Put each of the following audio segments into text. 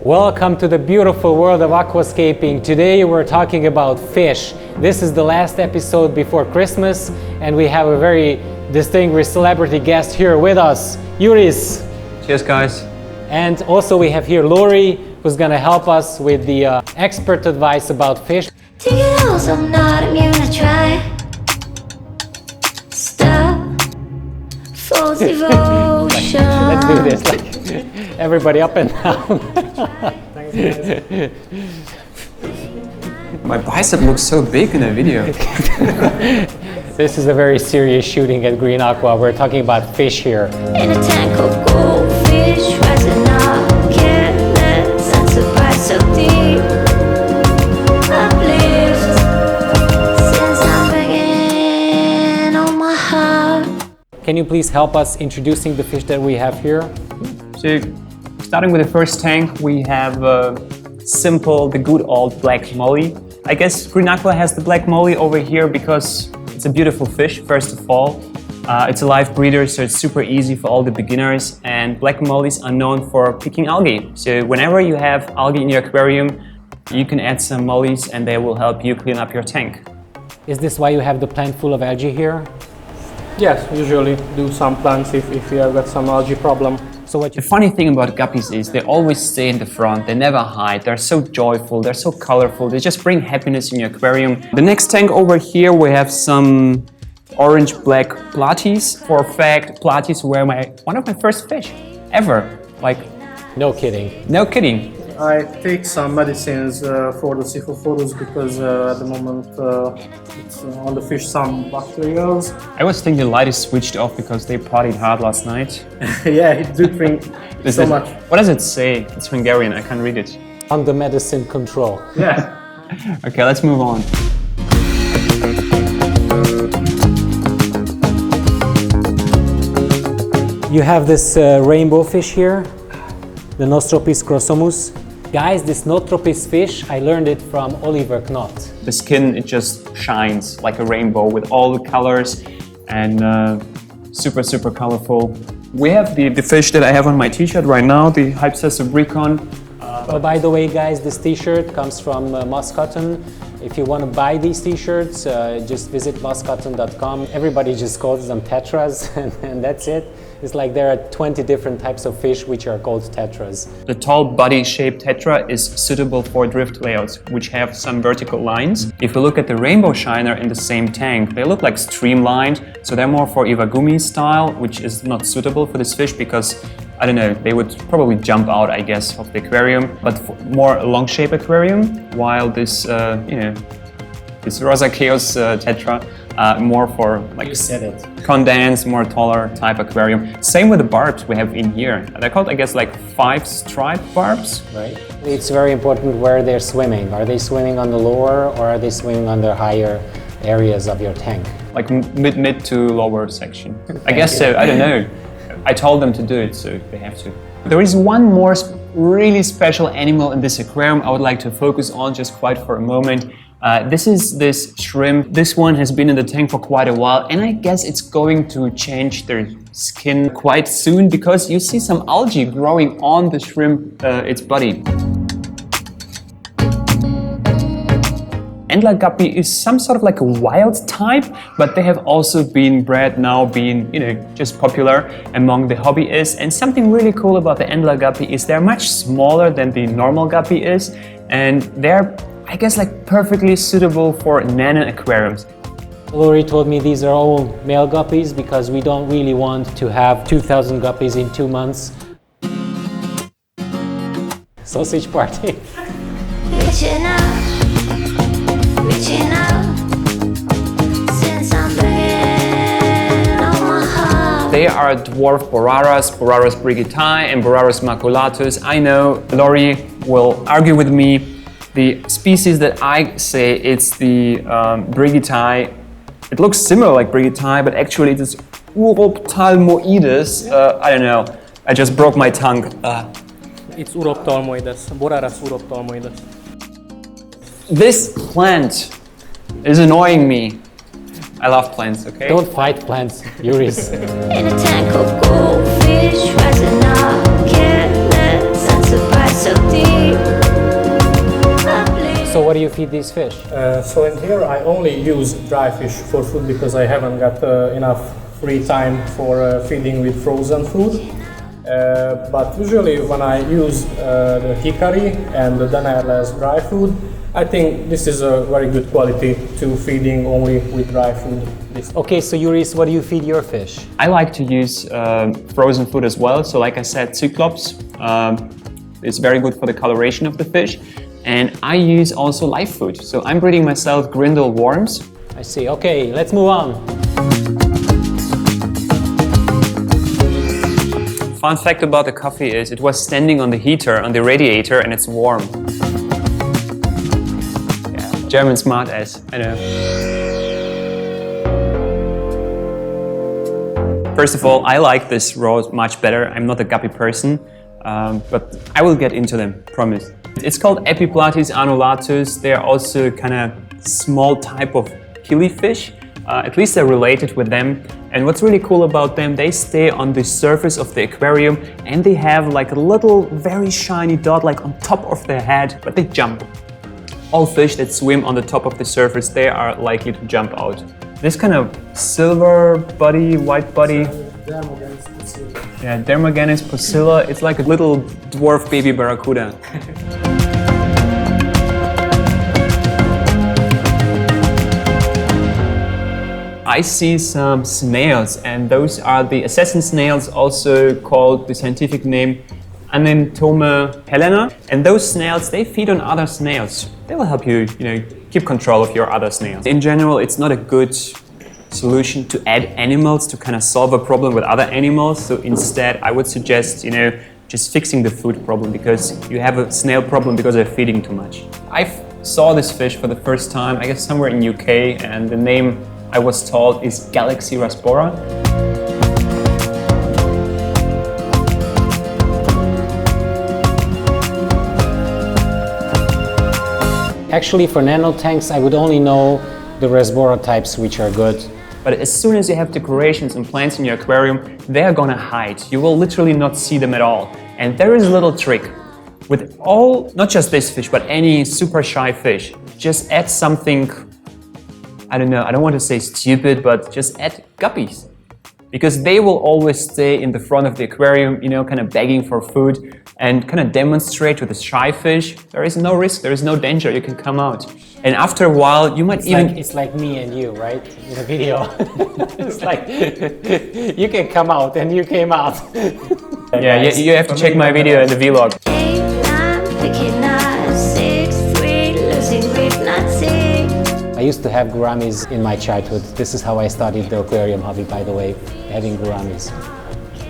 Welcome to the beautiful world of aquascaping. Today we're talking about fish. This is the last episode before Christmas and we have a very distinguished celebrity guest here with us, Jurijs. Cheers guys. And also we have here Lori, who's going to help us with the expert advice about fish. Do you know I'm not immune to try? Stop for devotion. Let's do this, like everybody up and down. My bicep looks so big in the video. This is a very serious shooting at Green Aqua. We're talking about fish here. In a tank of goldfish, rising up, careless and surprised so deep. Uplift, since I'm bringing on my heart. Can you please help us introducing the fish that we have here? So, starting with the first tank, we have the good old black molly. I guess Green Aqua has the black molly over here because it's a beautiful fish, first of all. It's a live breeder, so it's super easy for all the beginners. And black mollies are known for picking algae. So whenever you have algae in your aquarium, you can add some mollies and they will help you clean up your tank. Is this why you have the plant full of algae here? Yes, usually do some plants if you have got some algae problem. So The funny thing about guppies is they always stay in the front, they never hide, they're so joyful, they're so colorful, they just bring happiness in your aquarium. The next tank over here we have some orange-black platies. For a fact, platies were one of my first fish ever. Like, no kidding. no kidding. I take some medicines for the Xiphophorus because at the moment it's on the fish some bacteria. I was thinking the light is switched off because they partied hard last night. Yeah, it do drink so much. What does it say? It's Hungarian, I can't read it. Under medicine control. Yeah. Okay, let's move on. You have this rainbow fish here, the Notropis Chrosomus. Guys, this Notropis fish, I learned it from Oliver Knott. The skin, it just shines like a rainbow with all the colors and super, super colorful. We have the fish that I have on my t-shirt right now, the Hyphessobrycon. By the way, guys, this t-shirt comes from Mosscotton. If you want to buy these t-shirts, just visit mosscotton.com. Everybody just calls them tetras and that's it. It's like there are 20 different types of fish which are called tetras. The tall body-shaped tetra is suitable for drift layouts, which have some vertical lines. If you look at the rainbow shiner in the same tank, they look like streamlined, so they're more for iwagumi style, which is not suitable for this fish because, I don't know, they would probably jump out, I guess, of the aquarium, but for more long-shaped aquarium, while this, this Rosa Chaos tetra, more for like condensed, more taller type aquarium. Same with the barbs we have in here. They're called, I guess, like 5-striped barbs. Right. It's very important where they're swimming. Are they swimming on the lower or are they swimming on the higher areas of your tank? Like mid to lower section. I guess so, I don't know. I told them to do it, so they have to. There is one more really special animal in this aquarium I would like to focus on just quite for a moment. This is this shrimp. This one has been in the tank for quite a while and I guess it's going to change their skin quite soon because you see some algae growing on the shrimp, its body. Antler guppy is some sort of like a wild type, but they have also been bred now, being, just popular among the hobbyists. And something really cool about the antler guppy is they're much smaller than the normal guppy is, and they're, I guess, like perfectly suitable for nano aquariums. Lori told me these are all male guppies because we don't really want to have 2,000 guppies in 2 months. Sausage party. Reaching out, since I'm bringing on my heart. They are dwarf Borarus brigittae and Borarus maculatus. I know Lori will argue with me. The species that I say it's the brigittae, it looks similar like brigittae, but actually it is Urophthalmoides. I don't know, I just broke my tongue. It's Urophthalmoides, Borarus Urophthalmoides. This plant is annoying me. I love plants, okay? Don't fight plants, Jurijs. In a tank of goldfish, rising up, careless and surprised so deep. you feed these fish? So in here I only use dry fish for food because I haven't got enough free time for feeding with frozen food. But usually when I use the hickory and the Danellas dry food, I think this is a very good quality to feeding only with dry food. Okay, so Jurijs, what do you feed your fish? I like to use frozen food as well. So like I said, Cyclops is very good for the coloration of the fish. And I use also live food. So I'm breeding myself Grindle worms. I see. Okay, let's move on. Fun fact about the coffee is it was standing on the heater, on the radiator, and it's warm. Yeah, German smart ass, I know. First of all, I like this raw much better. I'm not a guppy person, but I will get into them, promise. It's called Epiplates annulatus. They are also kind of small type of killifish. At least they're related with them. And what's really cool about them, they stay on the surface of the aquarium and they have like a little very shiny dot like on top of their head, but they jump. All fish that swim on the top of the surface, they are likely to jump out. This kind of silver body, white body. Yeah, Dermogenys Poecilia. It's like a little dwarf baby barracuda. I see some snails, and those are the assassin snails, also called the scientific name Anentoma helena. And those snails, they feed on other snails. They will help you, keep control of your other snails. In general, it's not a good solution to add animals to kind of solve a problem with other animals. So instead, I would suggest, just fixing the food problem, because you have a snail problem because they're feeding too much. I saw this fish for the first time, I guess somewhere in UK, and the name I was told is Galaxy Raspora. Actually, for nano tanks, I would only know the Raspora types which are good. But as soon as you have decorations and plants in your aquarium, they are gonna hide. You will literally not see them at all. And there is a little trick. With all, not just this fish, but any super shy fish, just add something, I don't know, I don't want to say stupid, but just add guppies. Because they will always stay in the front of the aquarium, kind of begging for food, and kind of demonstrate to the shy fish, there is no risk, there is no danger, you can come out. And after a while, you might It's like me and you, right? In the video. It's like, you can come out, and you came out. Yeah, you have to check my video in the vlog. 8, 9, picking up 6, 3, losing grip, not 6. I used to have gouramis in my childhood. This is how I started the aquarium hobby, by the way, having gouramis.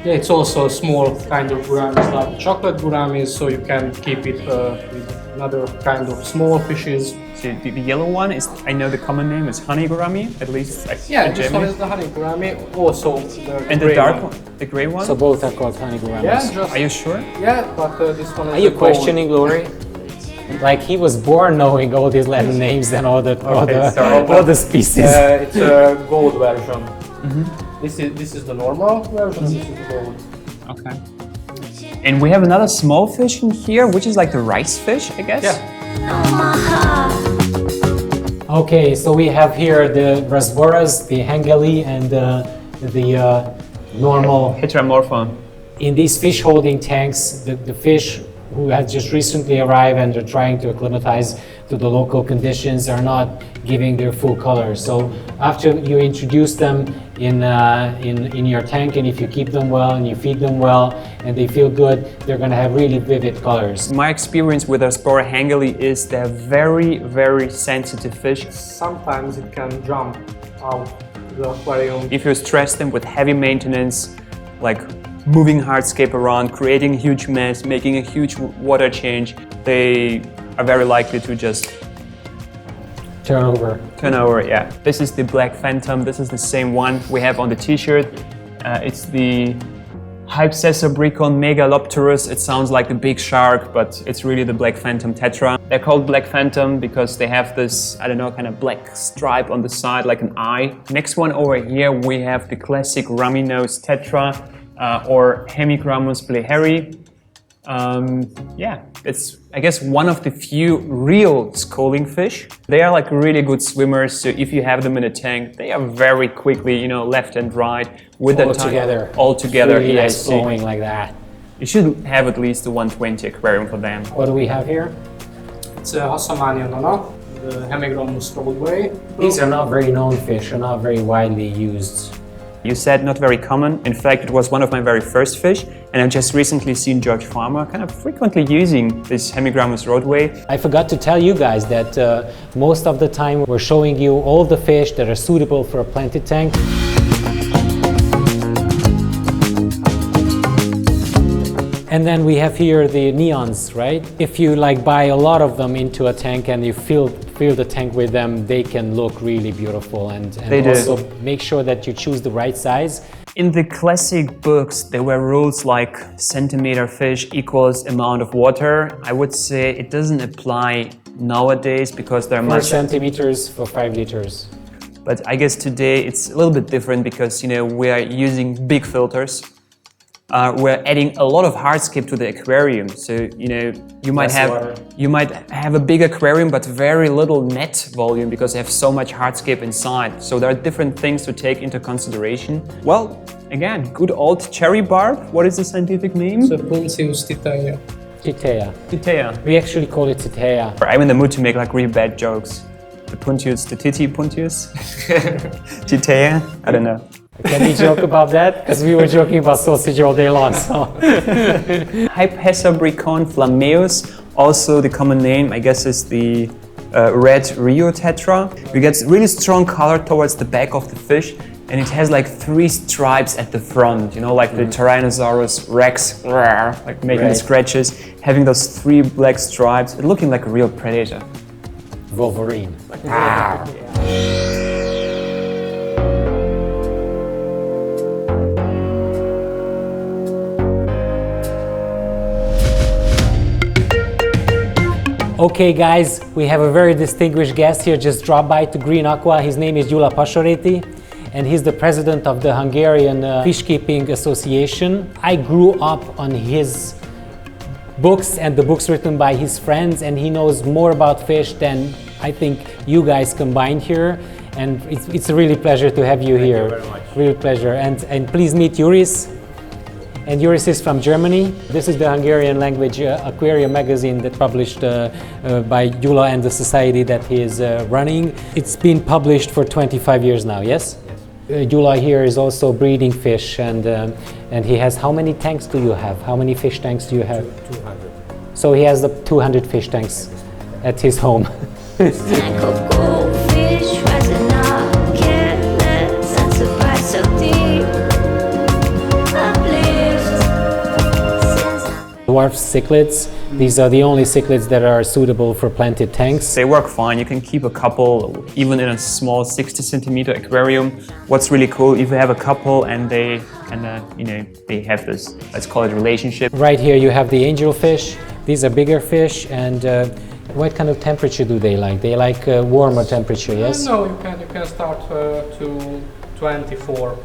Yeah, it's also a small kind of gouramis, like chocolate gouramis, so you can keep it with another kind of small fishes. So the yellow one is, I know the common name is honey gourami, at least. Yeah, this one is the honey gourami, also And the dark one, the gray one? So both are called honey gouramis. Yeah, Are you sure? Yeah, but this one is Are you the gold. questioning Glory? Like he was born knowing all these Latin names and all the species. It's a gold version. This is the normal version. This is the gold. Okay. And we have another small fish in here, which is like the rice fish, I guess? Yeah. On my heart. Okay, so we have here the Rasboras, the HENGELI, and the normal. Heteromorpha. In these fish holding tanks, the fish who have just recently arrived and they're trying to acclimatize to the local conditions are not giving their full color. So after you introduce them in your tank, and if you keep them well and you feed them well and they feel good, they're going to have really vivid colors. My experience with Raspora hengeli is they're very, very sensitive fish. Sometimes it can jump out the aquarium. If you stress them with heavy maintenance, like moving hardscape around, creating a huge mess, making a huge water change, they are very likely to just Turn over, yeah. This is the Black Phantom. This is the same one we have on the t-shirt. It's the Hyphessobrycon Megalopterus. It sounds like the big shark, but it's really the Black Phantom tetra. They're called Black Phantom because they have this, I don't know, kind of black stripe on the side, like an eye. Next one over here, we have the classic rummy nose tetra, or Hemicrammus BLEHERI. Yeah, it's, I guess, one of the few real schooling fish. They are like really good swimmers, so if you have them in a tank, they are very quickly, you know, left and right with all the together. All together, really yes. nice flowing like that. You should have at least a 120 aquarium for them. What do we have here? It's a Hyphessobrycon, the Hemigrammus roadway. These are not very known fish, are not very widely used. You said not very common. In fact, it was one of my very first fish, and I've just recently seen George Farmer kind of frequently using this Hemigrammus roadway. I forgot to tell you guys that most of the time we're showing you all the fish that are suitable for a planted tank. And then we have here the neons, right? If you like buy a lot of them into a tank and you fill the tank with them, they can look really beautiful, and also make sure that you choose the right size. In the classic books, there were rules like centimeter fish equals amount of water. I would say it doesn't apply nowadays because there are 4 much centimeters for 5 liters. But I guess today it's a little bit different because, you know, we are using big filters. We're adding a lot of hardscape to the aquarium, so you know you might have a big aquarium but very little net volume because you have so much hardscape inside. So there are different things to take into consideration. Well, again, good old cherry barb. What is the scientific name? It's a Puncius titea. Titea. Titea. We actually call it titea. I'm in the mood to make like really bad jokes. The Puntius, the Titi Puntius. Titea. I don't know. Can we joke about that? Because we were joking about sausage all day long. So. Hyphessobrycon flammeus, also the common name, I guess, is the red Rio tetra. You get really strong color towards the back of the fish, and it has like 3 stripes at the front, you know, like the Tyrannosaurus Rex, like making the scratches, having those 3 black stripes, looking like a real predator. Wolverine. Like, Okay guys, we have a very distinguished guest here, just dropped by to Green Aqua. His name is Gyula Passoreti, and he's the president of the Hungarian Fish Keeping Association. I grew up on his books and the books written by his friends, and he knows more about fish than I think you guys combined here. And it's a really pleasure to have you here. Thank you very much. Real pleasure. And please meet Jurijs. And Jurijs is from Germany. This is the Hungarian language aquarium magazine that published by Gyula and the society that he is running. It's been published for 25 years now, yes? Yes. Gyula here is also breeding fish, and he has, how many tanks do you have? How many fish tanks do you have? 200. So he has the 200 fish tanks at his home. Tank of goldfish rising up, careless and surprised so deep. Dwarf cichlids. These are the only cichlids that are suitable for planted tanks. They work fine. You can keep a couple even in a small 60 centimeter aquarium. What's really cool, if you have a couple and they you know, they have this, let's call it, relationship. Right here you have the angelfish. These are bigger fish, and what kind of temperature do they like? They like warmer temperature, yes? No, you can start to 24.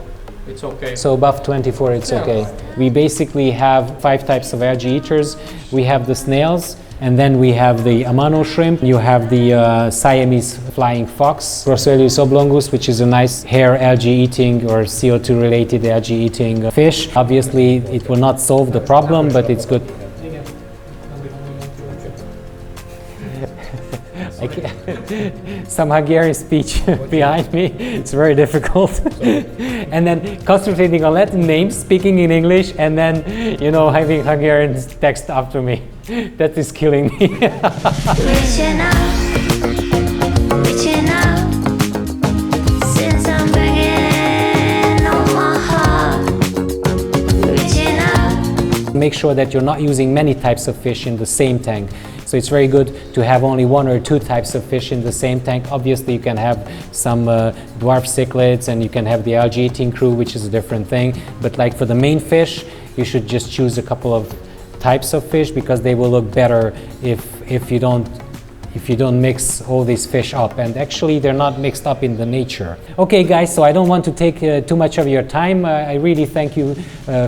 It's okay. So above 24 it's Yeah. okay. We basically have 5 types of algae eaters. We have the snails, and then we have the amano shrimp. You have the Siamese flying fox, Grossuelius oblongus, which is a nice hair algae eating or CO2 related algae eating fish. Obviously it will not solve the problem, but it's good. Some Hungarian speech behind me. It's very difficult. And then concentrating on Latin names, speaking in English, and then, you know, having Hungarian text after me. That is killing me. Reaching out, since I'm bringing on my heart. Reaching out. Make sure that you're not using many types of fish in the same tank. So it's very good to have only 1 or 2 types of fish in the same tank. Obviously you can have some dwarf cichlids, and you can have the algae eating crew, which is a different thing. But like for the main fish, you should just choose a couple of types of fish, because they will look better if you don't mix all these fish up. And actually they're not mixed up in the nature. Okay guys, so I don't want to take too much of your time. I really thank you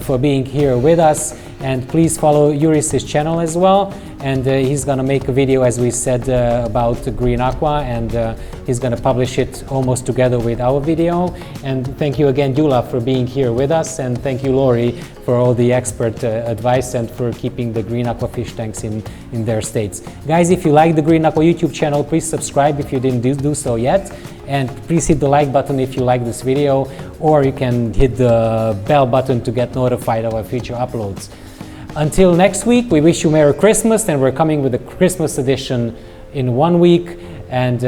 for being here with us. And please follow Jurijs' channel as well. And he's gonna make a video, as we said, about Green Aqua, and he's gonna publish it almost together with our video. And thank you again, Gyula, for being here with us, and thank you, Lori, for all the expert advice and for keeping the Green Aqua fish tanks in their states. Guys, if you like the Green Aqua YouTube channel, please subscribe if you didn't do so yet, and please hit the like button if you like this video, or you can hit the bell button to get notified of our future uploads. Until next week, we wish you Merry Christmas, and we're coming with a Christmas edition in 1 week. And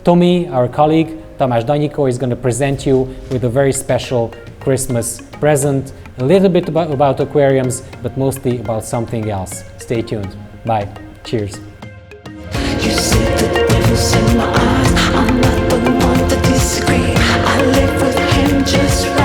Tommy, our colleague, Tamás Danyiko, is going to present you with a very special Christmas present, a little bit about aquariums, but mostly about something else. Stay tuned. Bye. Cheers. You see the difference in my eyes. I'm not the one to disagree. I live with him just right.